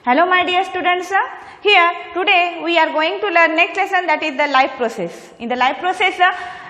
Hello my dear students, here today we are going to learn next lesson, that is the life process. In the life process,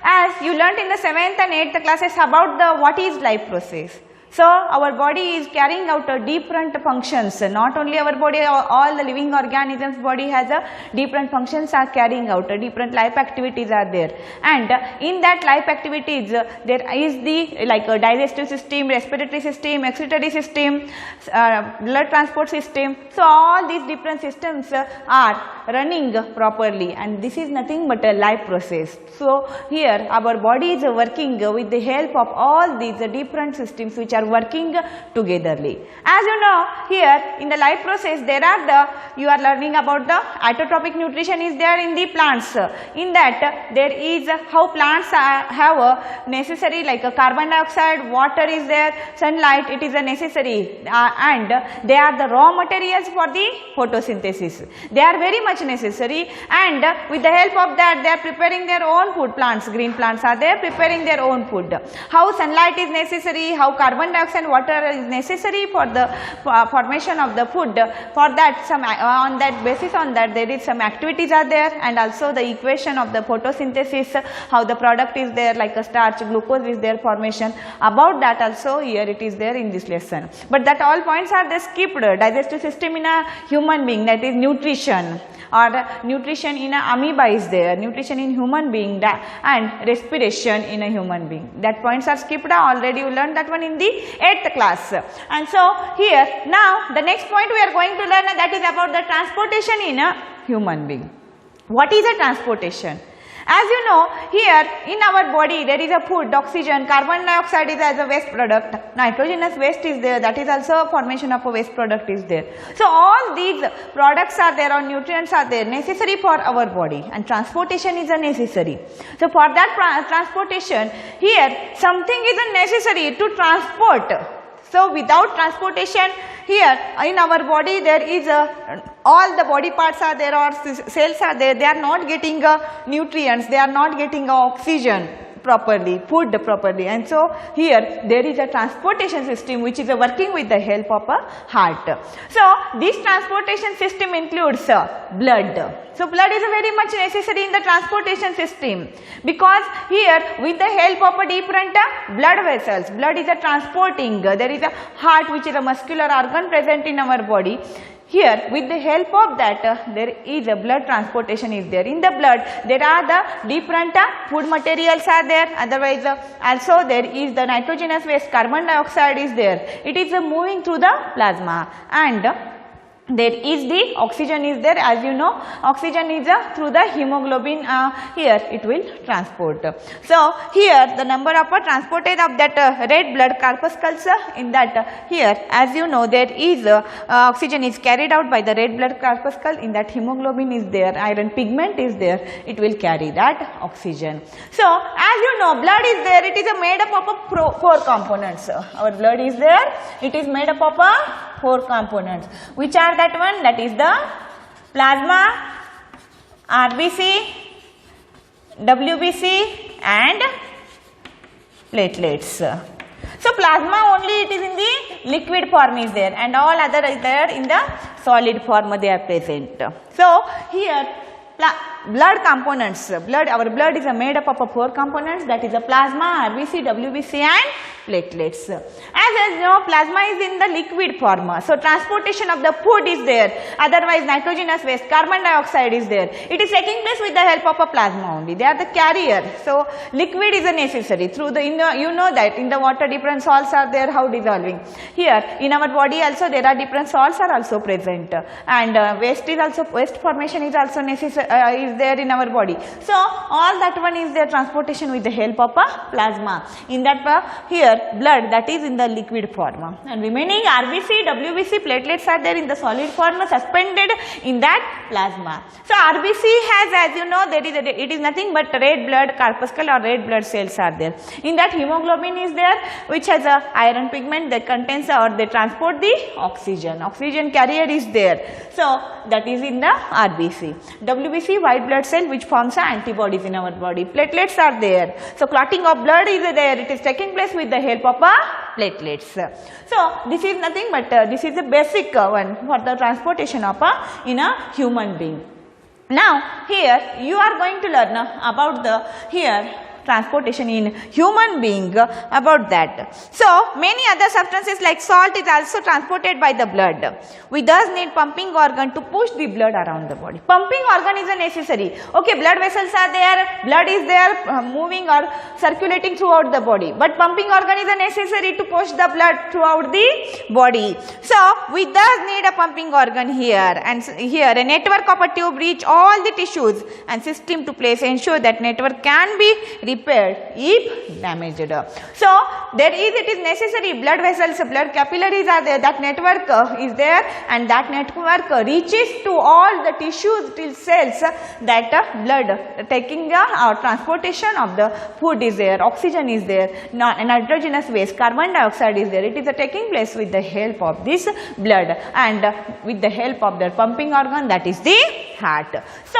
as you learnt in the 7th and 8th classes about the what is life process. So our body is carrying out different functions, not only our body, all the living organisms body has different functions are carrying out, different life activities are there, and in that life activities there is the digestive system, respiratory system, excretory system, blood transport system. So all these different systems are running properly, and this is nothing but a life process. So here our body is working with the help of all these different systems which are working togetherly. As you know, here in the life process there are you are learning about the autotrophic nutrition is there in the plants. In that there is how plants have necessary carbon dioxide, water is there, sunlight, it is a necessary, and they are the raw materials for the photosynthesis. They are very much necessary, and with the help of that they are preparing their own food. Plants, green plants are there preparing their own food. How sunlight is necessary, how carbon dioxide and water is necessary for the formation of the food. For that on that basis there is some activities are there, and also the equation of the photosynthesis, how the product is there like a starch, glucose is there formation. About that also here it is there in this lesson. But that all points are skipped. Digestive system in a human being, that is nutrition, or nutrition in a amoeba is there, nutrition in human being, and respiration in a human being. That points are skipped. Already you learned that one in the 8th class. And so here now the next point we are going to learn, that is about the transportation in a human being. What is a transportation? As you know, here in our body there is a food, oxygen, carbon dioxide is as a waste product, nitrogenous waste is there, that is also formation of a waste product is there. So all these products are there, or nutrients are there necessary for our body, and transportation is a necessary. So for that transportation, here something is a necessary to transport. So without transportation, here in our body there is all the body parts are there, or cells are there, they are not getting nutrients, they are not getting oxygen properly, food properly, and so here there is a transportation system which is working with the help of a heart. So this transportation system includes blood. So blood is very much necessary in the transportation system, because here with the help of a different blood vessels, blood is a transporting, there is a heart which is a muscular organ present in our body. Here with the help of that there is a blood transportation is there. In the blood there are the different food materials are there, otherwise also there is the nitrogenous waste, carbon dioxide is there. It is moving through the plasma, and there is the oxygen is there. As you know, oxygen is through the hemoglobin, here it will transport. So here the number of transported of that red blood corpuscles, in that here as you know there is oxygen is carried out by the red blood corpuscle, in that hemoglobin is there, iron pigment is there, it will carry that oxygen. So as you know blood is there, it is made up of 4 components. Our blood is there, it is made up of 4 components. Which are that one? That is the plasma, RBC, WBC and platelets. So plasma only it is in the liquid form is there, and all other is there in the solid form they are present. So here blood components, our blood is made up of 4 components, that is a plasma, RBC, WBC and platelets. As you know, plasma is in the liquid form, so transportation of the food is there, otherwise nitrogenous waste, carbon dioxide is there, it is taking place with the help of a plasma only, they are the carrier. So liquid is a necessary through the, you know that in the water different salts are there, how dissolving. Here in our body also there are different salts are also present, and waste is also, waste formation is also necessary, is there in our body. So all that one is their transportation with the help of a plasma. In that here blood, that is in the liquid form, and remaining RBC, WBC, platelets are there in the solid form suspended in that plasma. So RBC has, as you know, there is it is nothing but red blood corpuscle or red blood cells are there. In that hemoglobin is there, which has a iron pigment that contains or they transport the oxygen. Oxygen carrier is there. So that is in the RBC. WBC, white blood cell, which forms antibodies in our body. Platelets are there. So clotting of blood is there. It is taking place with the help of platelets. So this is nothing but this is the basic one for the transportation of in a human being. Now here you are going to learn about the transportation in human being about that. So many other substances like salt is also transported by the blood. We thus need pumping organ to push the blood around the body. Pumping organ is a necessary. Okay, blood vessels are there, blood is there moving or circulating throughout the body, but pumping organ is a necessary to push the blood throughout the body. So we thus need a pumping organ here, and here a network of a tube reach all the tissues and system to place ensure that network can be repaired if damaged. So there is, it is necessary, blood vessels, blood capillaries are there, that network is there, and that network reaches to all the tissues till cells, that blood taking the transportation of the food is there, oxygen is there, nitrogenous waste, carbon dioxide is there. It is taking place with the help of this blood and with the help of the pumping organ, that is the heart. So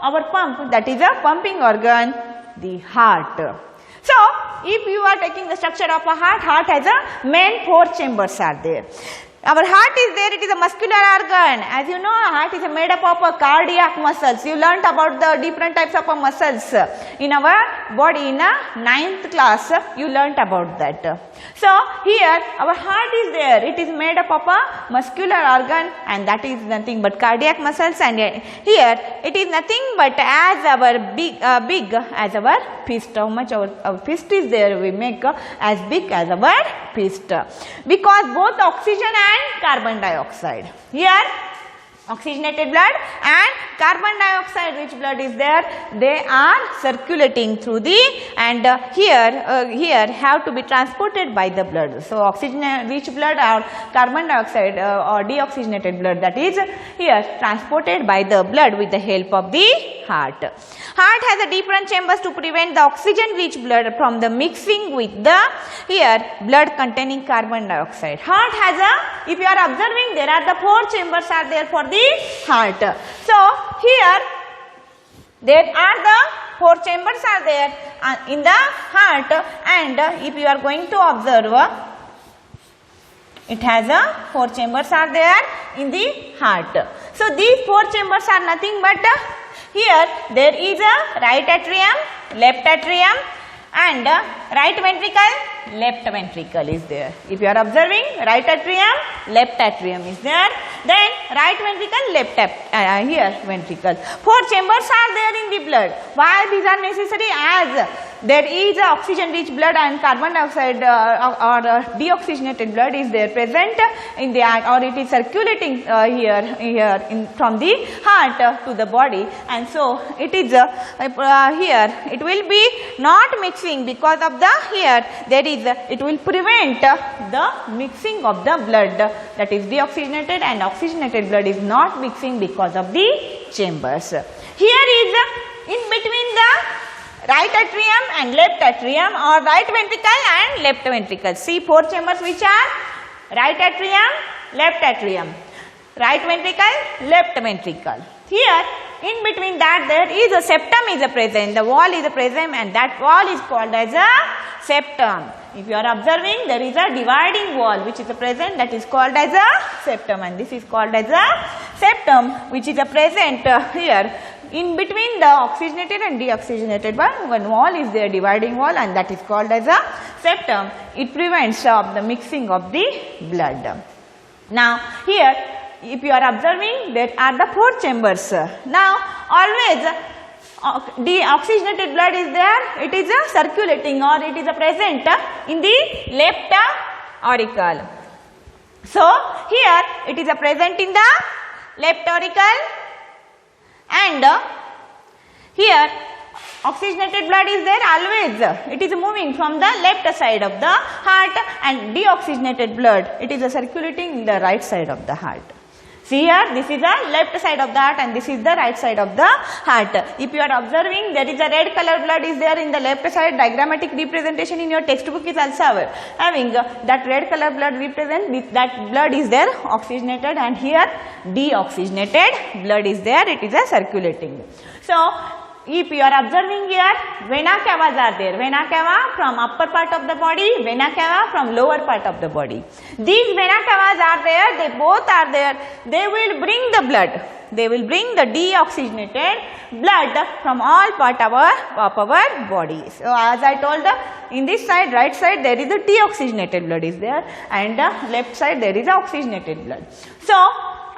our pump, that is a pumping organ, the heart. So if you are taking the structure of a heart, heart has a main 4 chambers are there. Our heart is there, it is a muscular organ. As you know, heart is made up of cardiac muscles. You learnt about the different types of muscles in our body in a 9th class. You learnt about that. So here our heart is there, it is made up of a muscular organ, and that is nothing but cardiac muscles, and here it is nothing but as our big as our fist. How much our fist is there, we make as big as our fist, because both oxygen and carbon dioxide. Here oxygenated blood and carbon dioxide rich blood is there, they are circulating through the, and here have to be transported by the blood. So oxygen rich blood or carbon dioxide or deoxygenated blood, that is here transported by the blood with the help of the heart. Heart has a different chambers to prevent the oxygen rich blood from the mixing with the blood containing carbon dioxide. Heart has a, if you are observing, there are the 4 chambers are there for the heart. So here there are the 4 chambers are there in the heart, and if you are going to observe, it has a 4 chambers are there in the heart. So these 4 chambers are nothing but here there is a right atrium, left atrium, and right ventricle, left ventricle is there. If you are observing, right atrium, left atrium is there, then right ventricle, left here ventricle. 4 chambers are there in the blood. Why these are necessary? As there is oxygen rich blood and carbon dioxide or deoxygenated blood is there present in the, or it is circulating here from the heart to the body, and so it is here it will be not mixing because of the there is it will prevent the mixing of the blood, that is deoxygenated and oxygenated blood is not mixing because of the chambers. Here is in between the right atrium and left atrium, or right ventricle and left ventricle. See 4 chambers which are right atrium, left atrium, right ventricle, left ventricle. Here in between that there is a septum is present, the wall is present, and that wall is called as a septum. If you are observing, there is a dividing wall which is present, that is called as a septum, and this is called as a septum which is present here in between the oxygenated and deoxygenated one wall is there, dividing wall, and that is called as a septum. It prevents the mixing of the blood. Now here if you are observing, there are the 4 chambers. Now always deoxygenated blood is there, it is circulating or it is present in the left auricle. So here it is present in the left auricle, and here oxygenated blood is there always, it is moving from the left side of the heart, and deoxygenated blood it is circulating in the right side of the heart. See here, this is the left side of the heart and this is the right side of the heart. If you are observing, there is a red color blood is there in the left side, diagrammatic representation in your textbook is also having that red color blood represent, that blood is there oxygenated, and here deoxygenated blood is there, it is circulating. So if you are observing here, vena cavas are there. Vena cava from upper part of the body, vena cava from lower part of the body. These vena cavas are there, they both are there. They will bring the blood. They will bring the deoxygenated blood from all part of our body. So as I told, in this side, right side, there is a deoxygenated blood is there, and left side there is oxygenated blood. So,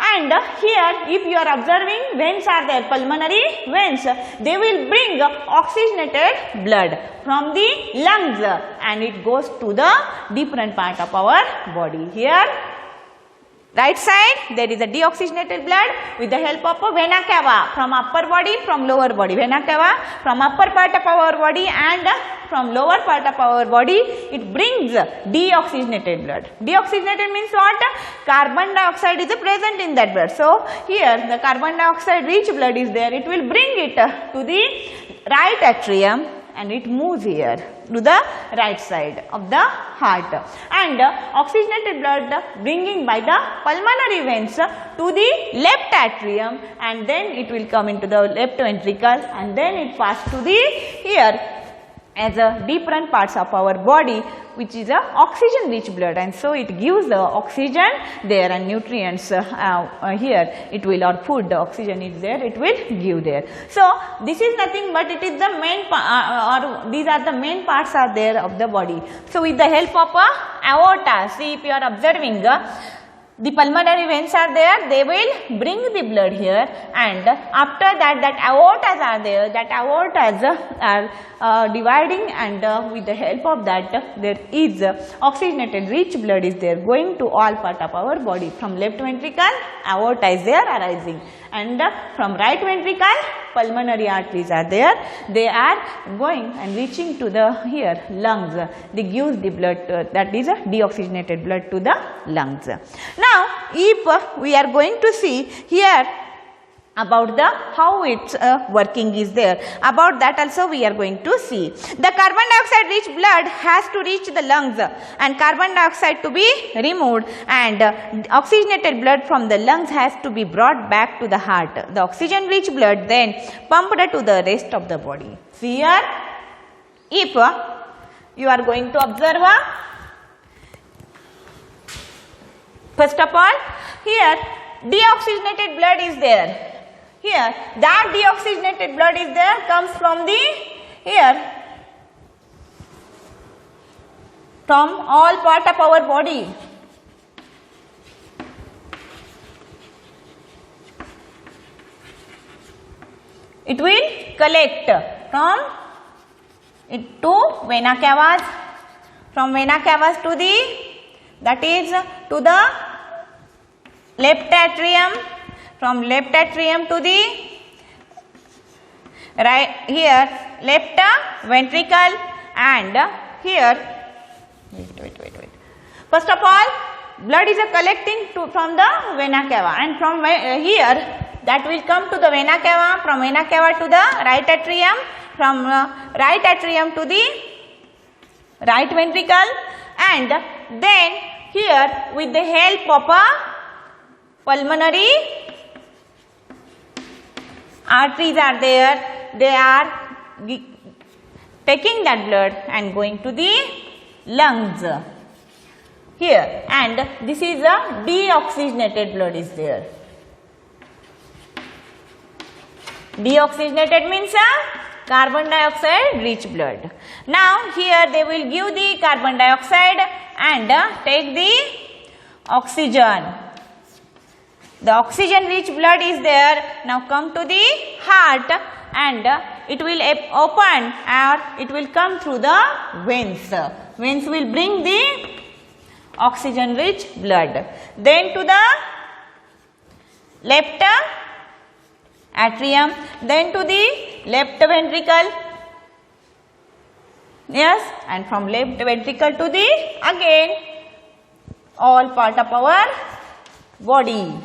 and here if you are observing, veins are there, pulmonary veins, they will bring oxygenated blood from the lungs and it goes to the different part of our body. Here right side there is a deoxygenated blood with the help of a vena cava from upper body, from lower body. Vena cava from upper part of our body and from lower part of our body, it brings deoxygenated blood. Deoxygenated means what? Carbon dioxide is present in that blood. So here the carbon dioxide rich blood is there, it will bring it to the right atrium and it moves here to the right side of the heart, and oxygenated blood bringing by the pulmonary veins to the left atrium, and then it will come into the left ventricle and then it pass to the here as a different parts of our body, which is a oxygen rich blood, and so it gives the oxygen there and nutrients here it will, or food, the oxygen is there, it will give there. So this is nothing but it is the main or these are the main parts are there of the body. So with the help of aorta, see if you are observing, the pulmonary veins are there, they will bring the blood here, and after that, that aortas are there, that aortas are dividing, and with the help of that there is oxygenated rich blood is there going to all part of our body. From left ventricle aorta is there arising, and from right ventricle pulmonary arteries are there, they are going and reaching to the here lungs, they give the blood that is deoxygenated blood to the lungs. Now if we are going to see here about the how its working is there, about that also we are going to see. The carbon dioxide rich blood has to reach the lungs and carbon dioxide to be removed, and oxygenated blood from the lungs has to be brought back to the heart. The oxygen rich blood then pumped to the rest of the body. See here, if you are going to observe, first of all here deoxygenated blood is there. Here that deoxygenated blood is there, comes from the here from all part of our body. It will collect from it to vena cavas, from vena cavas to the, that is to the left atrium, from left atrium to the right here left ventricle, and here wait. First of all blood is collecting from the vena cava, and from here that will come to the vena cava, from vena cava to the right atrium, from right atrium to the right ventricle, and then here with the help of a pulmonary arteries are there, they are taking that blood and going to the lungs here, and this is a deoxygenated blood is there. Deoxygenated means a carbon dioxide rich blood. Now here they will give the carbon dioxide and take the oxygen. The oxygen rich blood is there, now come to the heart, and it will open or it will come through the veins. Veins will bring the oxygen rich blood. Then to the left atrium, then to the left ventricle, yes, and from left ventricle to the again all part of our body.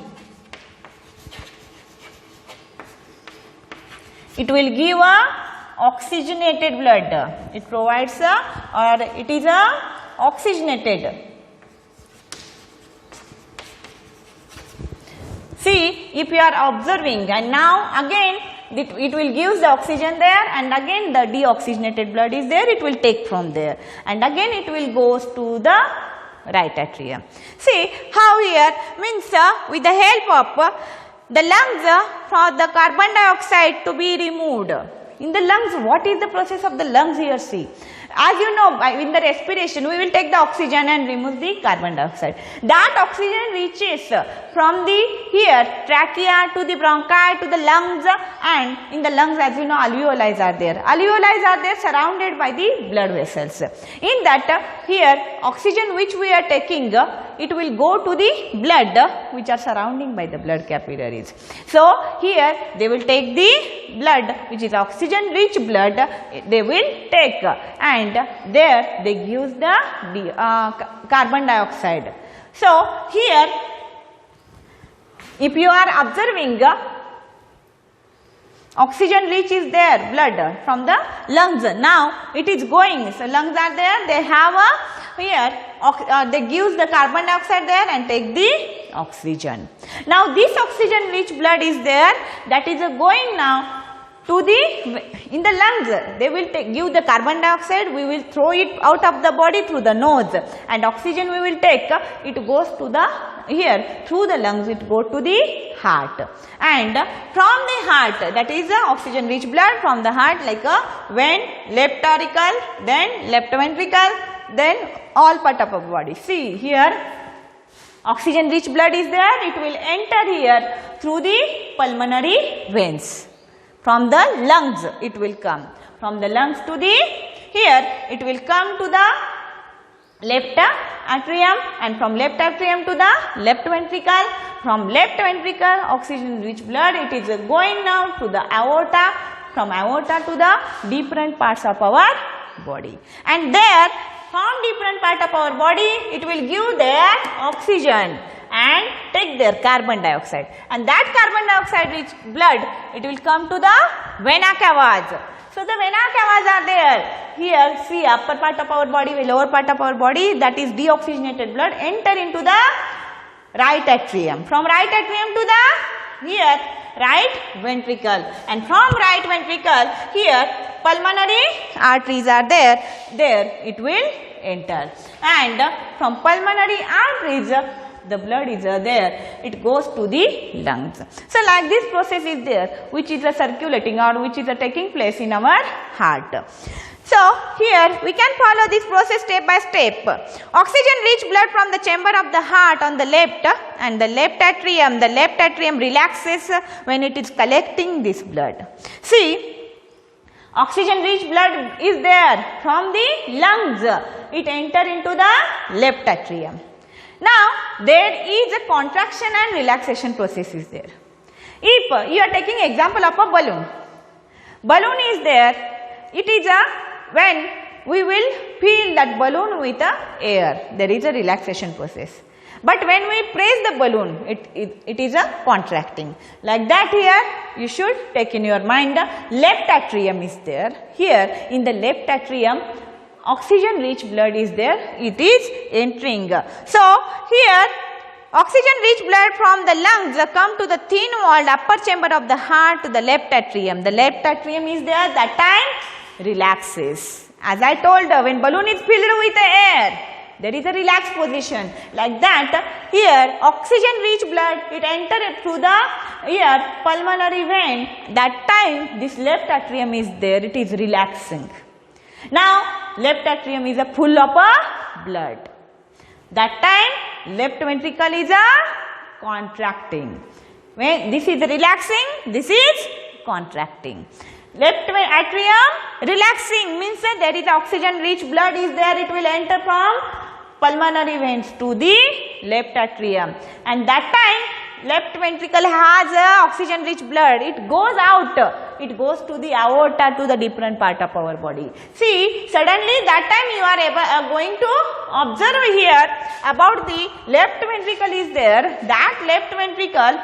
It will give a oxygenated blood. It provides or it is oxygenated. See, if you are observing, and now again it will give the oxygen there, and again the deoxygenated blood is there, it will take from there, and again it will goes to the right atrium. See how here means with the help of the lungs for the carbon dioxide to be removed. In the lungs, what is the process of the lungs here? See, as you know, in the respiration we will take the oxygen and remove the carbon dioxide. That oxygen reaches from the here trachea to the bronchi to the lungs, and in the lungs, as you know, alveoli are there. Alveoli are there surrounded by the blood vessels. In that here oxygen which we are taking, it will go to the blood which are surrounding by the blood capillaries. So here they will take the blood which is oxygen rich blood, they will take, and there they give the carbon dioxide. So here if you are observing, oxygen rich is there blood from the lungs. Now it is going, so lungs are there, they have a here they give the carbon dioxide there and take the oxygen. Now this oxygen rich blood is there, that is going now to the in the lungs. They will give the carbon dioxide, we will throw it out of the body through the nose, and oxygen we will take, it goes to the here through the lungs, it go to the heart, and from the heart, that is oxygen rich blood from the heart, like a vein, left auricle, then left ventricle, then all part of our body. See here oxygen rich blood is there, it will enter here through the pulmonary veins. From the lungs it will come, from the lungs to the here it will come to the left atrium, and from left atrium to the left ventricle, from left ventricle oxygen rich blood, it is going now to the aorta, from aorta to the different parts of our body, and there from different part of our body it will give their oxygen and take their carbon dioxide, and that carbon dioxide rich blood, it will come to the vena cavas. So the vena cavas are there. Here see upper part of our body, lower part of our body, that is deoxygenated blood enter into the right atrium. From right atrium to the here right ventricle, and from right ventricle here pulmonary arteries are there, it will enter, and from pulmonary arteries the blood is there, it goes to the lungs. So like this process is there, which is circulating or which is taking place in our heart. So here we can follow this process step by step. Oxygen rich blood from the chamber of the heart on the left, and the left atrium relaxes when it is collecting this blood. See, oxygen rich blood is there from the lungs, it enter into the left atrium. Now there is a contraction and relaxation process is there. If you are taking example of a balloon is there, it is when we will fill that balloon with air, there is a relaxation process. But when we press the balloon, it is a contracting. Like that here you should take in your mind, left atrium is there. Here in the left atrium oxygen rich blood is there, it is entering. So here oxygen rich blood from the lungs come to the thin walled upper chamber of the heart to the left atrium. The left atrium is there, that time relaxes. As I told, when balloon is filled with air, there is a relaxed position. Like that here oxygen rich blood, it entered through the here pulmonary vein, that time this left atrium is there, it is relaxing. Now left atrium is full of blood, that time left ventricle is contracting. When this is relaxing, this is contracting. Left atrium relaxing means that there is oxygen rich blood is there, it will enter from pulmonary veins to the left atrium, and that time left ventricle has oxygen rich blood, it goes out, it goes to the aorta, to the different part of our body. See, suddenly that time you are going to observe here about the left ventricle is there, that left ventricle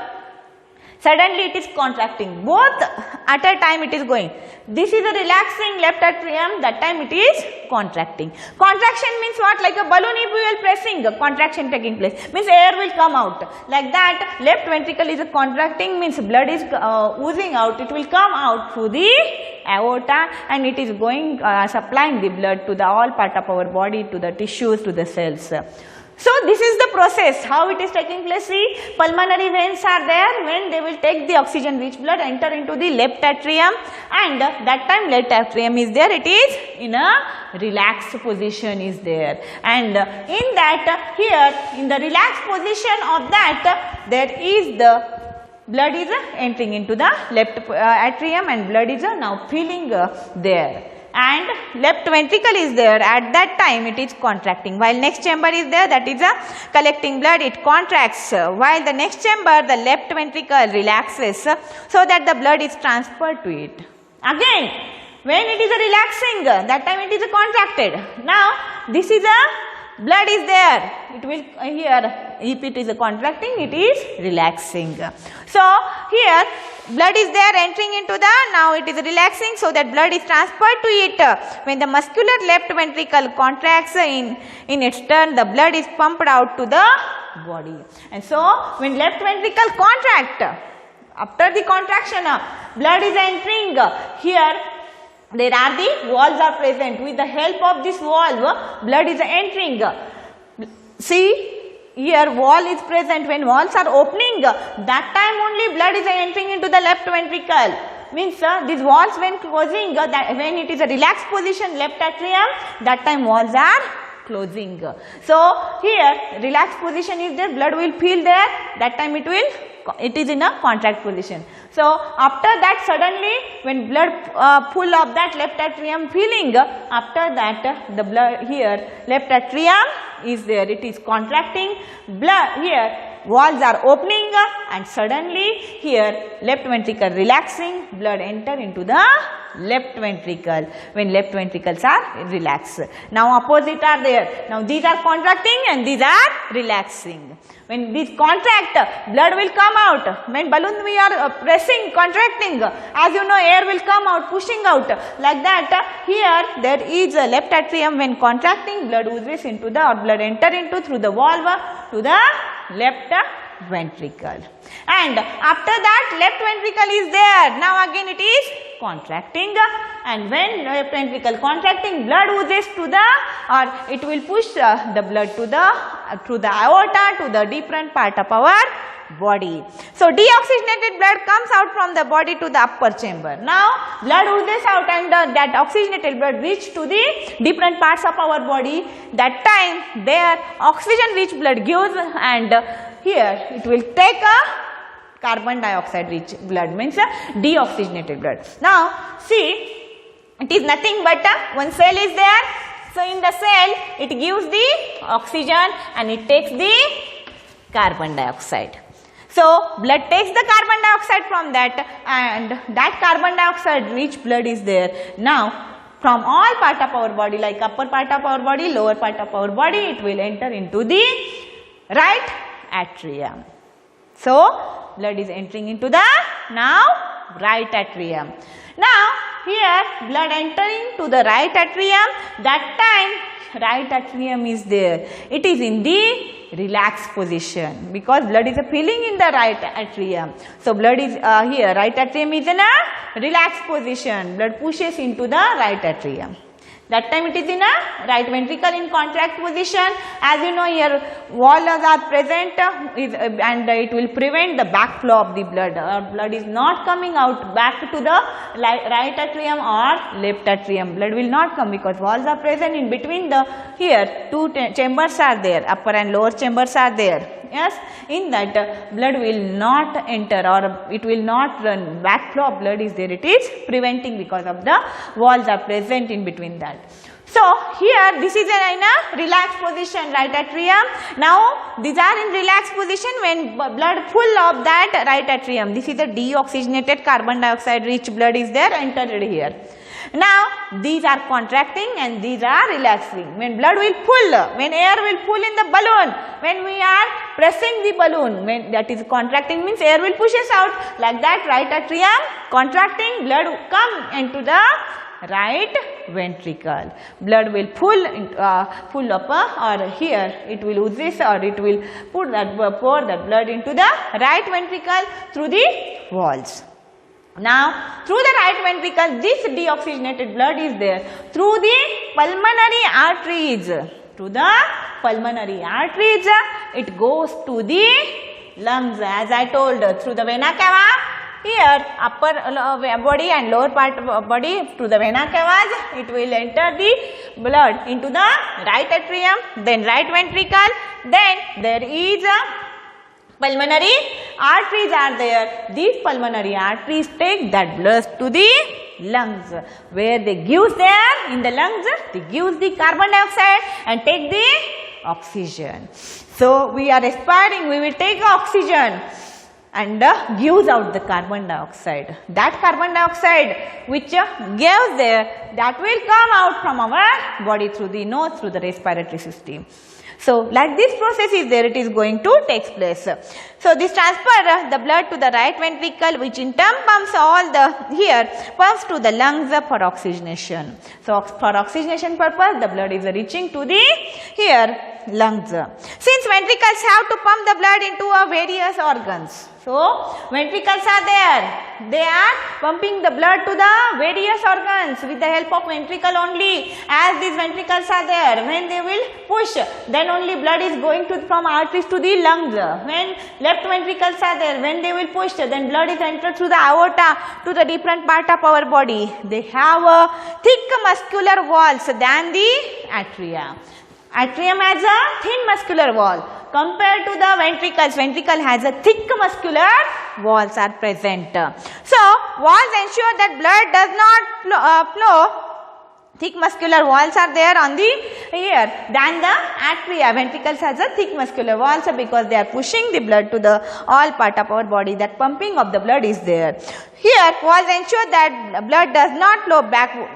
Suddenly it is contracting, both at a time it is going. This is a relaxing left atrium, that time it is contracting. Contraction means what? Like a balloon if we are pressing, contraction taking place, means air will come out. Like that, left ventricle is contracting, means blood is oozing out, it will come out through the aorta and it is going supplying the blood to the all part of our body, to the tissues, to the cells. So this is the process, how it is taking place. See, pulmonary veins are there, when they will take the oxygen rich blood, enter into the left atrium, and that time left atrium is there, it is in a relaxed position is there, and in that here in the relaxed position of that there is the blood is entering into the left atrium and blood is now filling there. And left ventricle is there, at that time it is contracting, while next chamber is there, that is collecting blood, it contracts, while the next chamber the left ventricle relaxes so that the blood is transferred to it. Again, when it is relaxing, that time it is contracted. Now this is a blood is there, it will here, if it is contracting, it is relaxing. So here blood is there entering into the, now it is relaxing, so that blood is transferred to it. When the muscular left ventricle contracts, in its turn the blood is pumped out to the body. And so when left ventricle contract, after the contraction blood is entering, here there are the valves are present, with the help of this valve blood is entering. See, here wall is present, when walls are opening, that time only blood is entering into the left ventricle. Means these walls when closing, that when it is a relaxed position left atrium, that time walls are closing. So here relaxed position is there, blood will fill there, that time it is in a contract position. So after that suddenly when blood full of that left atrium filling, after that the blood here left atrium is there, it is contracting, blood here walls are opening and suddenly here left ventricle relaxing, blood enter into the left ventricle when left ventricles are relaxed. Now opposite are there, now these are contracting and these are relaxing. When these contract, blood will come out. When balloon we are pressing, contracting, as you know air will come out, pushing out. Like that here there is a left atrium, when contracting blood oozes into the, or blood enter into through the valve to the left ventricle. And after that left ventricle is there, now again it is contracting, and when left ventricle contracting, blood oozes to the, or it will push the blood to the through the aorta to the different part of our body. So deoxygenated blood comes out from the body to the upper chamber. Now blood oozes out and that oxygenated blood reach to the different parts of our body. That time their oxygen rich blood gives, and here it will take a carbon dioxide rich blood, means deoxygenated blood. Now see, it is nothing but one cell is there. So in the cell it gives the oxygen and it takes the carbon dioxide. So blood takes the carbon dioxide from that, and that carbon dioxide rich blood is there. Now from all part of our body, like upper part of our body, lower part of our body, it will enter into the right atrium. So blood is entering into the now right atrium. Now here blood entering to the right atrium, that time right atrium is there. It is in the relaxed position because blood is filling in the right atrium. So blood is here, right atrium is in a relaxed position. Blood pushes into the right atrium. That time it is in a right ventricle in contract position. As you know, here walls are present and it will prevent the backflow of the blood. Blood is not coming out back to the right atrium or left atrium. Blood will not come because walls are present in between the, here two chambers are there, upper and lower chambers are there. Yes, in that blood will not enter or it will not run, backflow of blood is there, it is preventing because of the walls are present in between that. So here this is in a relaxed position, right atrium. Now these are in relaxed position when blood full of that right atrium. This is a deoxygenated carbon dioxide rich blood is there entered here. Now these are contracting and these are relaxing. When blood will pull, when air will pull in the balloon, when we are pressing the balloon, when that is contracting means air will push us out. Like that, right atrium contracting, blood will come into the right ventricle. Blood will pull up or here it will use this or it will pour that blood into the right ventricle through the walls. Now through the right ventricle this deoxygenated blood is there through the pulmonary arteries. Through the pulmonary arteries it goes to the lungs, as I told, through the vena cava. Here upper body and lower part body to the vena cavas, it will enter the blood into the right atrium, then right ventricle, then there is a pulmonary arteries are there. These pulmonary arteries take that blood to the lungs, where they gives there in the lungs, they gives the carbon dioxide and take the oxygen. So we are respiring, we will take oxygen and gives out the carbon dioxide. That carbon dioxide which gives there, that will come out from our body through the nose, through the respiratory system. So like this process is there, it is going to take place. So this transfer the blood to the right ventricle, which in turn pumps pumps to the lungs for oxygenation. So for oxygenation purpose the blood is reaching to the lungs. Since ventricles have to pump the blood into various organs, so ventricles are there, they are pumping the blood to the various organs with the help of ventricle only. As these ventricles are there, when they will push, then only blood is going to from arteries to the lungs. When left ventricles are there, when they will push, then blood is entered through the aorta to the different part of our body. They have a thick muscular walls than the atria. Atrium has a thin muscular wall compared to the ventricles. Ventricle has a thick muscular walls are present. So walls ensure that blood does not flow. Thick muscular walls are there on the here than the atria. Ventricles has a thick muscular walls because they are pushing the blood to the all part of our body. That pumping of the blood is there. Here walls ensure that blood does not flow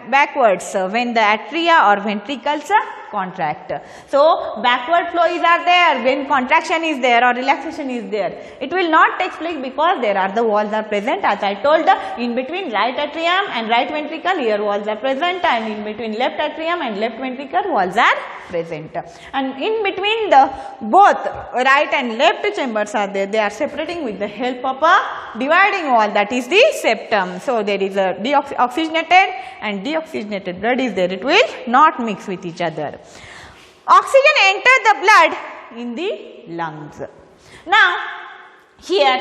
backwards when the atria or ventricles contract. So backward flow is there when contraction is there or relaxation is there. It will not take place because there are the walls are present, as I told, in between right atrium and right ventricle here walls are present, and in between left atrium and left ventricle walls are present, and in between the both right and left chambers are there. They are separating with the help of a dividing wall, that is the septum. So there is a oxygenated and deoxygenated blood is there. It will not mix with each other. Oxygen enters the blood in the lungs. Now here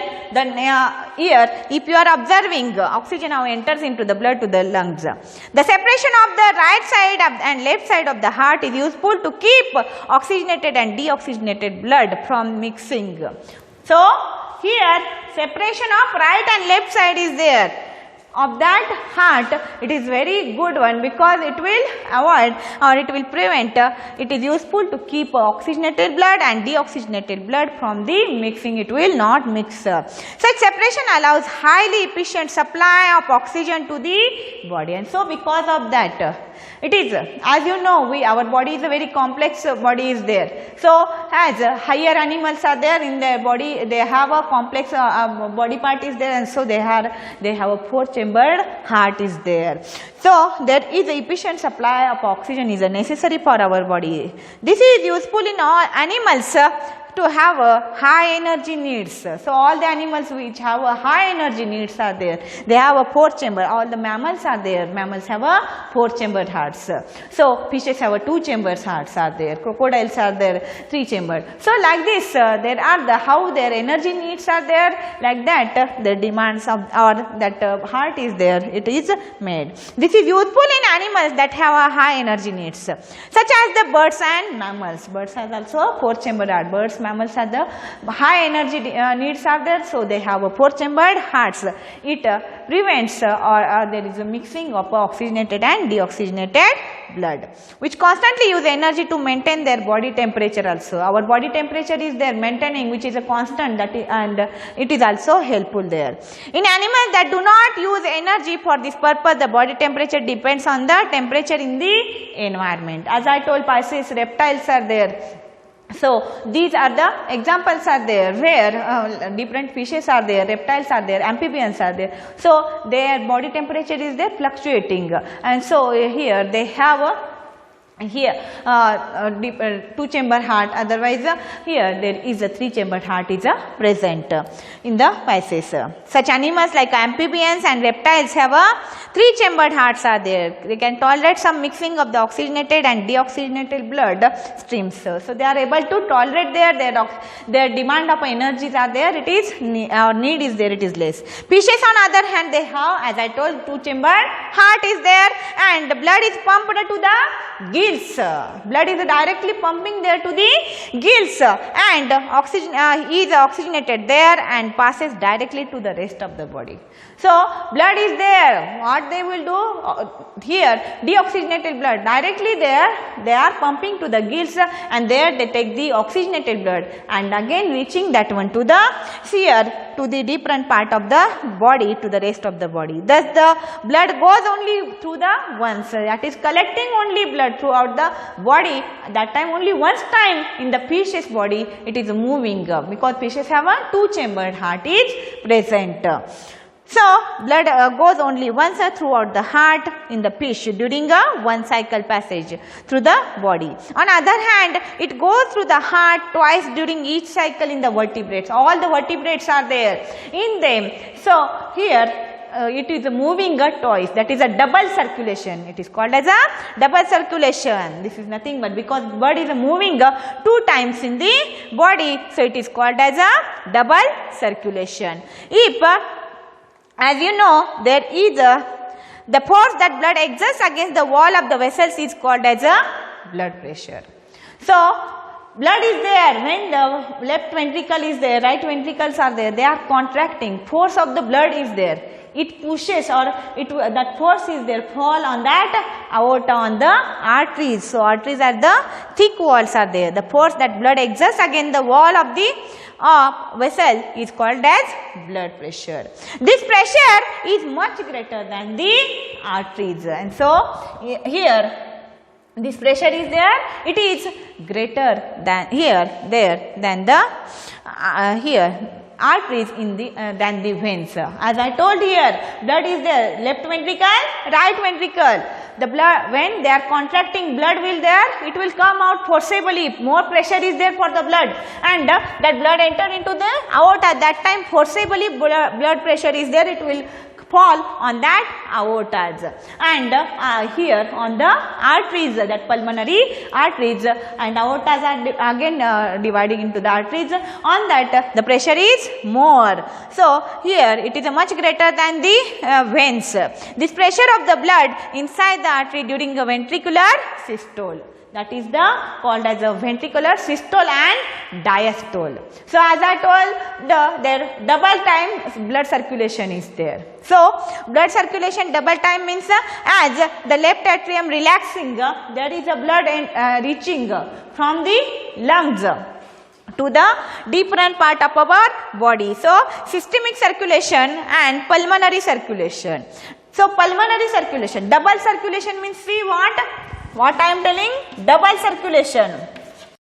if you are observing oxygen now enters into the blood to the lungs. The separation of the right side and left side of the heart is useful to keep oxygenated and deoxygenated blood from mixing. So here separation of right and left side is there. Of that heart, it is very good one because it will avoid or it will prevent, it is useful to keep oxygenated blood and deoxygenated blood from the mixing. It will not mix. Such separation allows highly efficient supply of oxygen to the body, and so because of that it is, as you know, our body is a very complex body is there. So as higher animals are there in their body, they have a complex body part is there, and so they have a 4-chambered heart is there. So there is a efficient supply of oxygen is necessary for our body. This is useful in all animals to have a high energy needs. So all the animals which have a high energy needs are there. They have a 4-chamber. All the mammals are there. Mammals have a 4-chambered hearts. So fishes have a 2-chambered hearts are there. Crocodiles are there 3-chambered. So like this there are the how their energy needs are there, like that the demands of or that heart is there, it is made. This is useful in animals that have a high energy needs, such as the birds and mammals. Birds has also a 4-chambered heart. Birds, mammals are the high energy needs are there, so they have a 4-chambered hearts. It prevents or there is a mixing of oxygenated and deoxygenated blood, which constantly use energy to maintain their body temperature also. Our body temperature is there maintaining, which is a constant, that is, and it is also helpful there. In animals that do not use energy for this purpose, the body temperature depends on the temperature in the environment. As I told, Pisces reptiles are there. So these are the examples are there where different fishes are there, reptiles are there, amphibians are there. So their body temperature is there fluctuating, and so here they have a 2-chamber heart, otherwise here there is a 3-chambered heart is present in the Pisces. Such animals like amphibians and reptiles have a 3-chambered hearts are there. They can tolerate some mixing of the oxygenated and deoxygenated blood streams. So they are able to tolerate their demand of energies are there, it is need is there, it is less. Fishes on other hand, they have, as I told, 2-chambered heart is there, and blood is pumped to the gills. Blood is directly pumping there to the gills, and oxygen is oxygenated there and passes directly to the rest of the body. So blood is there. What they will do here, deoxygenated blood directly there, they are pumping to the gills, and there they take the oxygenated blood and again reaching that one to the sear, to the different part of the body, to the rest of the body. Thus the blood goes only through the once, that is collecting only blood throughout the body. That time only once time in the fish's body it is moving, because fishes have a 2-chambered heart is present. So blood goes only once throughout the heart in the fish during a 1 cycle passage through the body. On other hand, it goes through the heart twice during each cycle in the vertebrates. All the vertebrates are there in them. So here it is moving twice, that is a double circulation. It is called as a double circulation. This is nothing but because blood is moving 2 times in the body, so it is called as a double circulation. If as you know, there is the force that blood exerts against the wall of the vessels is called as a blood pressure. So blood is there when the left ventricle is there, right ventricles are there, they are contracting, force of the blood is there. It pushes, or that force is there, fall on that aorta, on the arteries. So arteries are the thick walls are there. The force that blood exerts against the wall of the vessel is called as blood pressure. This pressure is much greater than the arteries, and so here this pressure is there, it is greater than than the here arteries in the than the veins. As I told here, blood is there, left ventricle, right ventricle. The blood, when they are contracting, blood will there, it will come out forcibly. More pressure is there for the blood, and that blood enter into the aorta. That time forcibly blood pressure is there, it will fall on that aortas, and here on the arteries, that pulmonary arteries, and aortas are again dividing into the arteries. On that the pressure is more. So here it is much greater than the veins. This pressure of the blood inside the artery during a ventricular systole, that is called as a ventricular systole and diastole. So as I told, their double time blood circulation is there. So blood circulation double time means as the left atrium relaxing, there is a blood reaching from the lungs to the different part of our body. So systemic circulation and pulmonary circulation. So pulmonary circulation, double circulation means, see what I am telling, double circulation.